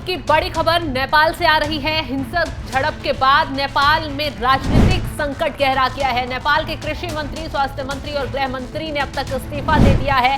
अब की बड़ी खबर नेपाल से आ रही है। हिंसक झड़प के बाद नेपाल में राजनीतिक संकट गहरा गया है। नेपाल के कृषि मंत्री, स्वास्थ्य मंत्री और गृह मंत्री ने अब तक इस्तीफा दे दिया है।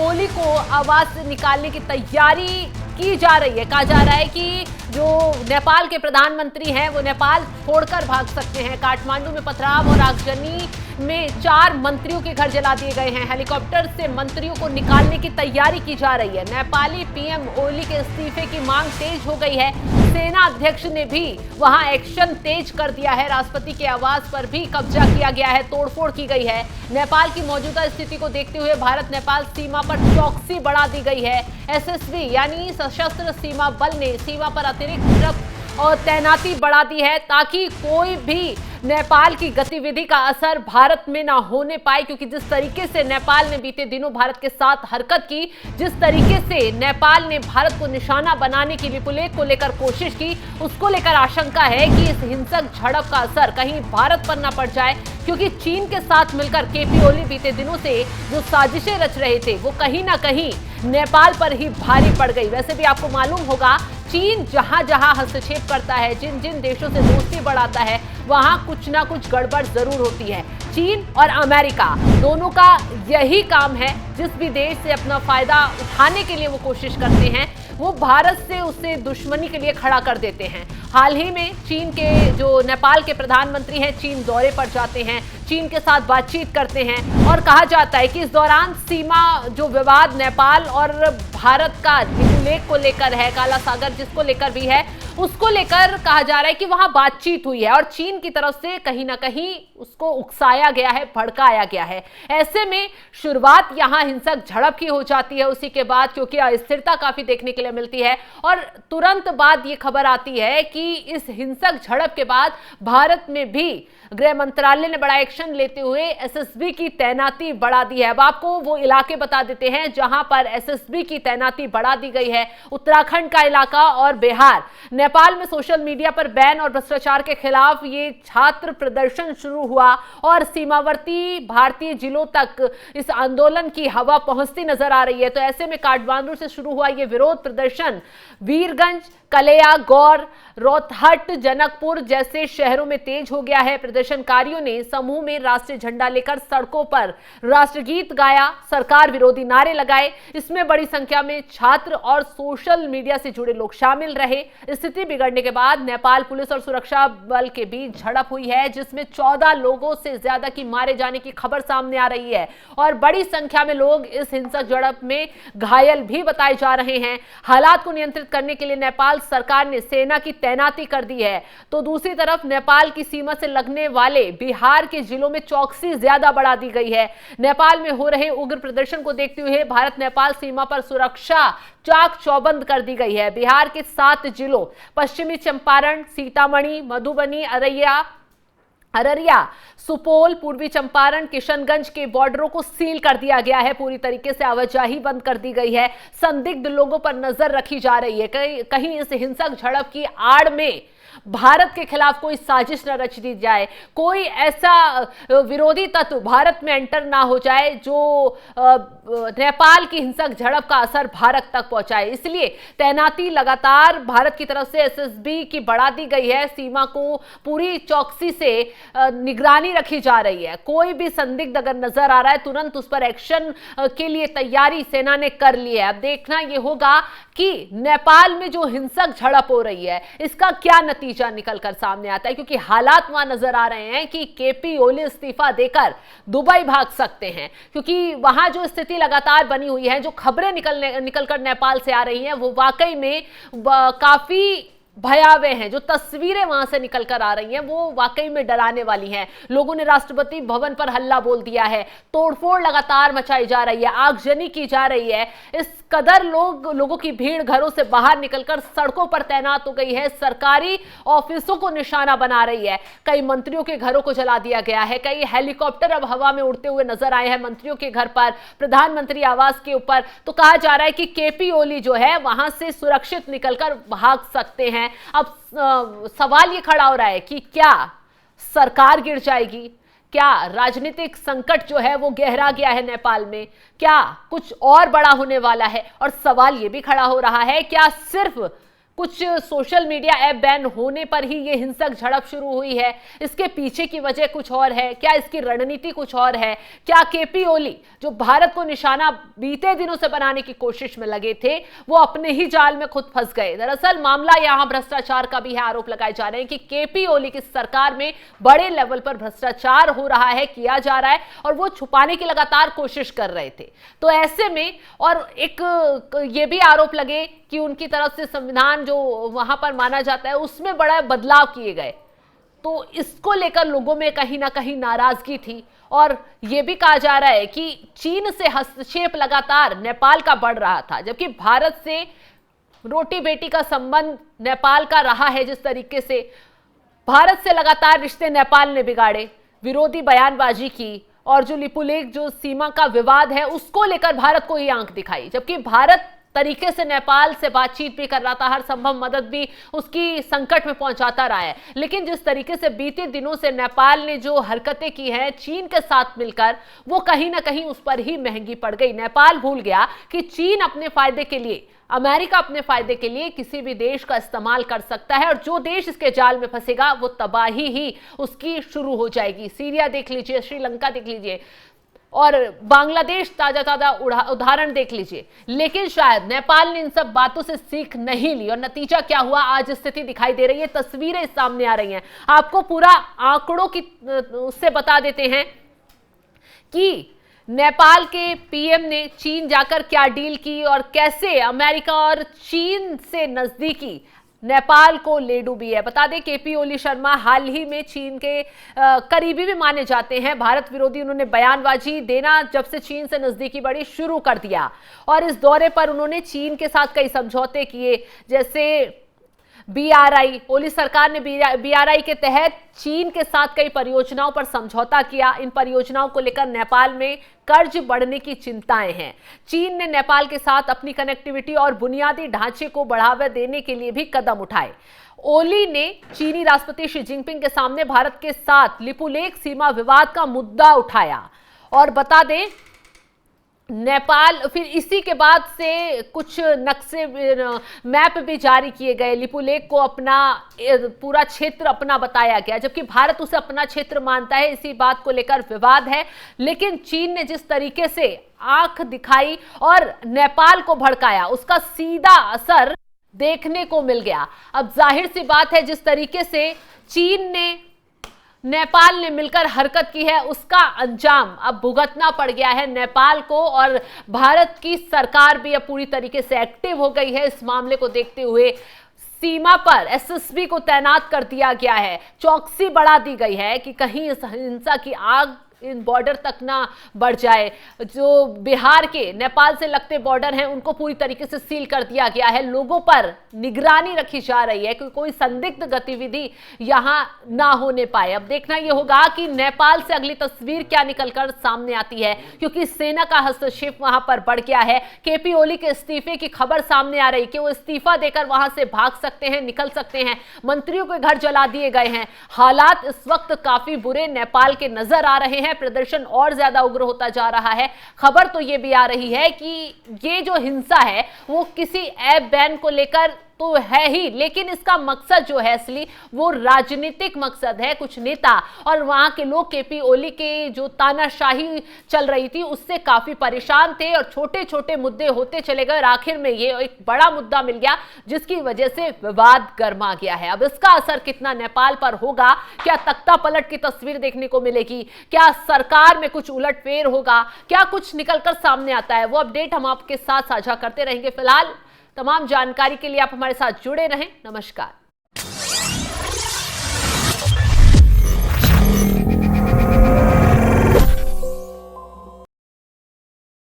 ओली को आवाज से निकालने की तैयारी की जा रही है। कहा जा रहा है कि जो नेपाल के प्रधानमंत्री हैं वो नेपाल छोड़कर भाग सकते हैं। काठमांडू में पथराव और आगजनी में 4 मंत्रियों के घर जला दिए गए हैं। हेलीकॉप्टर से मंत्रियों को निकालने की तैयारी की जा रही है। नेपाली पीएम ओली के इस्तीफे की मांग तेज हो गई है। सेना अध्यक्ष ने भी वहां एक्शन तेज कर दिया है। राष्ट्रपति के आवास पर भी कब्जा किया गया है, तोड़फोड़ की गई है। नेपाल की मौजूदा स्थिति को देखते हुए भारत नेपाल सीमा पर चौकसी बढ़ा दी गई है। एसएसबी यानी सशस्त्र सीमा बल ने सीमा पर अतिरिक्त और तैनाती बढ़ा दी है ताकि कोई भी नेपाल की गतिविधि का असर भारत में ना होने पाए, क्योंकि जिस तरीके से नेपाल ने बीते दिनों भारत के साथ हरकत की, जिस तरीके से नेपाल ने भारत को निशाना बनाने की विपुलेख को लेकर कोशिश की, उसको लेकर आशंका है कि इस हिंसक झड़प का असर कहीं भारत पर ना पड़ जाए, क्योंकि चीन के साथ मिलकर केपी ओली बीते दिनों से जो साजिशें रच रहे थे वो कहीं ना कहीं नेपाल पर ही भारी पड़ गई। वैसे भी आपको मालूम होगा, चीन जहां जहां हस्तक्षेप करता है, जिन जिन देशों से दोस्ती बढ़ाता है, वहां कुछ ना कुछ गड़बड़ जरूर होती है। चीन और अमेरिका दोनों का यही काम है। जिस भी देश से अपना फायदा उठाने के लिए वो कोशिश करते हैं, वो भारत से उससे दुश्मनी के लिए खड़ा कर देते हैं। हाल ही में चीन के जो नेपाल के प्रधानमंत्री हैं, चीन दौरे पर जाते हैं, चीन के साथ बातचीत करते हैं और कहा जाता है कि इस दौरान सीमा जो विवाद नेपाल और भारत का विपुलेख को लेकर है, काला सागर जिसको लेकर भी है, उसको लेकर कहा जा रहा है कि वहां बातचीत हुई है और चीन की तरफ से कहीं ना कहीं उसको उकसाया गया है, भड़काया गया है। ऐसे में शुरुआत यहां हिंसक झड़प की हो जाती है उसी के बाद, क्योंकि अस्थिरता काफी देखने के लिए मिलती है और तुरंत बाद ये खबर आती है कि इस हिंसक झड़प के बाद भारत में भी गृह मंत्रालय ने बड़ा एक्शन लेते हुए एसएसबी की तैनाती बढ़ा दी है। अब आपको वो इलाके बता देते हैं जहां पर एसएसबी की तैनाती बढ़ा दी गई है। उत्तराखंड का इलाका और बिहार। नेपाल में सोशल मीडिया पर बैन और भ्रष्टाचार के खिलाफ ये छात्र प्रदर्शन शुरू हुआ और सीमावर्ती भारतीय जिलों तक इस आंदोलन की हवा पहुंचती नजर आ रही है। तो ऐसे में काठमांडू से शुरू हुआ ये विरोध प्रदर्शन वीरगंज, कलेया, गौर, रोहतहट, जनकपुर जैसे शहरों में तेज हो गया है। प्रदर्शनकारियों ने समूह में राष्ट्रीय झंडा लेकर सड़कों पर राष्ट्रगीत गाया, सरकार विरोधी नारे लगाए। इसमें बड़ी संख्या में छात्र और सोशल मीडिया से जुड़े लोग शामिल रहे। स्थिति बिगड़ने के बाद नेपाल पुलिस और सुरक्षा बल के बीच झड़प हुई है, जिसमें 14 लोगों से ज्यादा की मारे जाने की खबर सामने आ रही है और बड़ी संख्या में लोग इस हिंसक झड़प में घायल भी बताए जा रहे हैं। हालात को नियंत्रित करने के लिए नेपाल सरकार ने सेना की तैनाती कर दी है, तो दूसरी तरफ नेपाल की सीमा से लगने वाले बिहार के जिलों में चौकसी ज्यादा बढ़ा दी गई है। नेपाल में हो रहे उग्र प्रदर्शन को देखते हुए भारत नेपाल सीमा पर सुरक्षा चाक चौबंद कर दी गई है। बिहार के 7 जिलों पश्चिमी चंपारण, सीतामढ़ी, मधुबनी, अररिया, सुपौल, पूर्वी चंपारण, किशनगंज के बॉर्डरों को सील कर दिया गया है। पूरी तरीके से आवाजाही बंद कर दी गई है। संदिग्ध लोगों पर नजर रखी जा रही है। कहीं इस हिंसक झड़प की आड़ में भारत के खिलाफ कोई साजिश न रच दी जाए, कोई ऐसा विरोधी तत्व भारत में एंटर ना हो जाए जो नेपाल की हिंसक झड़प का असर भारत तक पहुंचाए। इसलिए तैनाती लगातार भारत की तरफ से एसएसबी की बढ़ा दी गई है। सीमा को पूरी चौकसी से निगरानी रखी जा रही है। कोई भी संदिग्ध अगर नजर आ रहा है, तुरंत उस पर एक्शन के लिए तैयारी सेना ने कर ली है। अब देखना यह होगा कि नेपाल में जो हिंसक झड़प हो रही है, इसका क्या नतीजा निकलकर सामने आता है, क्योंकि हालात वहां नजर आ रहे हैं कि केपी ओली इस्तीफा देकर दुबई भाग सकते हैं, क्योंकि वहां जो स्थिति लगातार बनी हुई है, जो खबरें निकलकर नेपाल से आ रही हैं, वो वाकई में काफी भयावह हैं। जो तस्वीरें वहां से निकलकर आ रही हैं वो वाकई में डराने वाली हैं। लोगों ने राष्ट्रपति भवन पर हल्ला बोल दिया है, तोड़फोड़ लगातार मचाई जा रही है, आगजनी की जा रही है। इस कदर लोगों की भीड़ घरों से बाहर निकलकर सड़कों पर तैनात हो गई है, सरकारी ऑफिसों को निशाना बना रही है। कई मंत्रियों के घरों को जला दिया गया है। कई हेलीकॉप्टर अब हवा में उड़ते हुए नजर आए हैं मंत्रियों के घर पर, प्रधानमंत्री आवास के ऊपर। तो कहा जा रहा है कि केपी ओली जो है वहां से सुरक्षित निकलकर भाग सकते हैं। अब सवाल ये खड़ा हो रहा है कि क्या सरकार गिर जाएगी, क्या राजनीतिक संकट जो है वो गहरा गया है नेपाल में, क्या कुछ और बड़ा होने वाला है? और सवाल ये भी खड़ा हो रहा है, क्या सिर्फ कुछ सोशल मीडिया ऐप बैन होने पर ही ये हिंसक झड़प शुरू हुई है? इसके पीछे की वजह कुछ और है क्या? इसकी रणनीति कुछ और है क्या? केपी ओली जो भारत को निशाना बीते दिनों से बनाने की कोशिश में लगे थे, वो अपने ही जाल में खुद फंस गए। दरअसल मामला यहां भ्रष्टाचार का भी है। आरोप लगाए जा रहे हैं कि केपी ओली की सरकार में बड़े लेवल पर भ्रष्टाचार हो रहा है, किया जा रहा है, और वो छुपाने की लगातार कोशिश कर रहे थे। तो ऐसे में और एक ये भी आरोप लगे कि उनकी तरफ से संविधान जो वहां पर माना जाता है उसमें बड़ा बदलाव किए गए। तो इसको लेकर लोगों में कहीं ना कहीं नाराजगी थी, और यह भी कहा जा रहा है कि चीन से हस्तक्षेप लगातार नेपाल का बढ़ रहा था, जबकि भारत से रोटी बेटी का संबंध नेपाल का रहा है। जिस तरीके से भारत से लगातार रिश्ते नेपाल ने बिगाड़े, विरोधी बयानबाजी की, और जो लिपुलेख जो सीमा का विवाद है उसको लेकर भारत को ही आंख दिखाई, जबकि भारत तरीके से नेपाल से बातचीत भी कर रहा था, हर संभव मदद भी उसकी संकट में पहुंचाता रहा है। लेकिन जिस तरीके से बीते दिनों से नेपाल ने जो हरकतें की हैं चीन के साथ मिलकर, वो कहीं ना कहीं उस पर ही महंगी पड़ गई। नेपाल भूल गया कि चीन अपने फायदे के लिए, अमेरिका अपने फायदे के लिए किसी भी देश का इस्तेमाल कर सकता है, और जो देश इसके जाल में फंसेगा वो तबाही ही उसकी शुरू हो जाएगी। सीरिया देख लीजिए, श्रीलंका देख लीजिए, और बांग्लादेश ताजा उदाहरण देख लीजिए। लेकिन शायद नेपाल ने इन सब बातों से सीख नहीं ली, और नतीजा क्या हुआ आज स्थिति दिखाई दे रही है, तस्वीरें सामने आ रही हैं। आपको पूरा आंकड़ों की उससे बता देते हैं कि नेपाल के पीएम ने चीन जाकर क्या डील की और कैसे अमेरिका और चीन से नजदीकी नेपाल को ले डूबी है। बता दें केपी ओली शर्मा हाल ही में चीन के करीबी भी माने जाते हैं। भारत विरोधी उन्होंने बयानबाजी देना जब से चीन से नजदीकी बढ़ी शुरू कर दिया, और इस दौरे पर उन्होंने चीन के साथ कई समझौते किए, जैसे बीआरआई, ओली सरकार ने बीआरआई के तहत चीन के साथ कई परियोजनाओं पर समझौता किया। इन परियोजनाओं को लेकर नेपाल में कर्ज बढ़ने की चिंताएं हैं। चीन ने नेपाल के साथ अपनी कनेक्टिविटी और बुनियादी ढांचे को बढ़ावा देने के लिए भी कदम उठाए। ओली ने चीनी राष्ट्रपति शी जिनपिंग के सामने भारत के साथ लिपुलेख सीमा विवाद का मुद्दा उठाया, और बता दें नेपाल फिर इसी के बाद से कुछ नक्शे मैप भी जारी किए गए। लिपुलेख को अपना पूरा क्षेत्र अपना बताया गया, जबकि भारत उसे अपना क्षेत्र मानता है। इसी बात को लेकर विवाद है, लेकिन चीन ने जिस तरीके से आंख दिखाई और नेपाल को भड़काया, उसका सीधा असर देखने को मिल गया। अब जाहिर सी बात है, जिस तरीके से चीन ने नेपाल ने मिलकर हरकत की है, उसका अंजाम अब भुगतना पड़ गया है नेपाल को, और भारत की सरकार भी अब पूरी तरीके से एक्टिव हो गई है। इस मामले को देखते हुए सीमा पर एसएसबी को तैनात कर दिया गया है, चौकसी बढ़ा दी गई है कि कहीं इस हिंसा की आग इन बॉर्डर तक ना बढ़ जाए। जो बिहार के नेपाल से लगते बॉर्डर हैं उनको पूरी तरीके से सील कर दिया गया है। लोगों पर निगरानी रखी जा रही है कि कोई संदिग्ध गतिविधि यहां ना होने पाए। अब देखना यह होगा कि नेपाल से अगली तस्वीर क्या निकलकर सामने आती है, क्योंकि सेना का हस्तक्षेप वहां पर बढ़ गया है। केपी ओली के इस्तीफे की खबर सामने आ रही कि वो इस्तीफा देकर वहां से भाग सकते हैं, निकल सकते हैं। मंत्रियों के घर जला दिए गए हैं। हालात इस वक्त काफी बुरे नेपाल के नजर आ रहे हैं। प्रदर्शन और ज्यादा उग्र होता जा रहा है। खबर तो यह भी आ रही है कि ये जो हिंसा है वो किसी ऐप बैन को लेकर तो है ही, लेकिन इसका मकसद जो है असली वो राजनीतिक मकसद है। कुछ नेता और वहां के लोग केपी ओली के जो तानाशाही चल रही थी उससे काफी परेशान थे, और छोटे छोटे मुद्दे होते चले गए, और आखिर में ये एक बड़ा मुद्दा मिल गया जिसकी वजह से विवाद गर्मा गया है। अब इसका असर कितना नेपाल पर होगा, क्या तख्ता पलट की तस्वीर देखने को मिलेगी, क्या सरकार में कुछ उलटफेर होगा, क्या कुछ निकलकर सामने आता है, वो अपडेट हम आपके साथ साझा करते रहेंगे। फिलहाल तमाम जानकारी के लिए आप हमारे साथ जुड़े रहें। नमस्कार।